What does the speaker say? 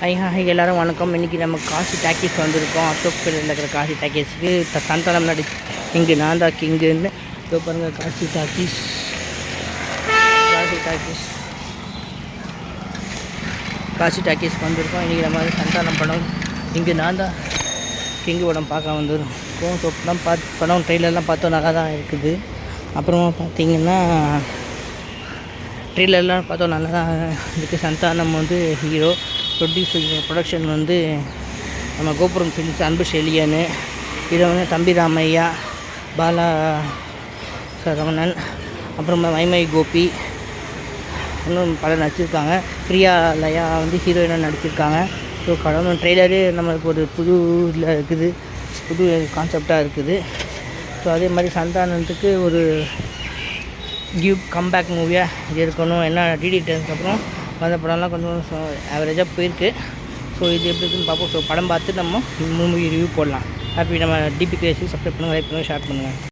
Hi எல்லோரும் வணக்கம். இன்றைக்கி நம்ம காசி டாக்கீஸ் வந்திருக்கோம். அசோக் பேரில் இருக்கிற காசி டாக்கீஸுக்கு இப்போ சந்தானம் இங்கே நான் தான் கிங்குன்னு இப்போ பாருங்கள். காசி டாக்கீஸ் வந்திருக்கோம். இன்றைக்கி நம்ம சந்தானம் படம் இங்கே நான் தான் கிங்கு படம் பார்க்க வந்துருக்கோம். ஸோ படம் ட்ரெயிலர்லாம் பார்த்தோம், நல்லா தான் இருக்குது. அப்புறமா பார்த்திங்கன்னா ட்ரெயிலர்லாம் பார்த்தோம், நல்லா தான் இருக்குது. சந்தானம் ஹீரோ, ப்ரொடக்ஷன் நம்ம கோபுரம் ஃபிலிம்ஸ், அன்பு செழியன், இதை தம்பி ராமையா, பாலா சரவணன், அப்புறமா மைமை கோபி, இன்னும் பலர் நடிச்சிருக்காங்க. பிரியா லயா ஹீரோயினாக நடிச்சிருக்காங்க. ஸோ படம் ட்ரெய்லரே நம்மளுக்கு ஒரு புது இதில் இருக்குது, புது கான்செப்டாக இருக்குது. ஸோ அதே மாதிரி சந்தானத்துக்கு ஒரு கம்பேக் மூவியாக இருக்கணும். என்ன டிடி டென்ஸ்க்கு அப்புறம் அந்த படம்லாம் கொஞ்சம் ஆவரேஜாக போயிருக்கு. ஸோ இது எப்படி இருக்குன்னு பார்ப்போம். ஸோ படம் பார்த்து நம்ம மூவி ரிவ்யூ போடலாம். ஹாப்பி. நம்ம டிபி கிரியேஷன் சப்ஸ்கிரைப் பண்ணுங்கள், லைக் பண்ணுங்கள், ஷேர் பண்ணுங்கள்.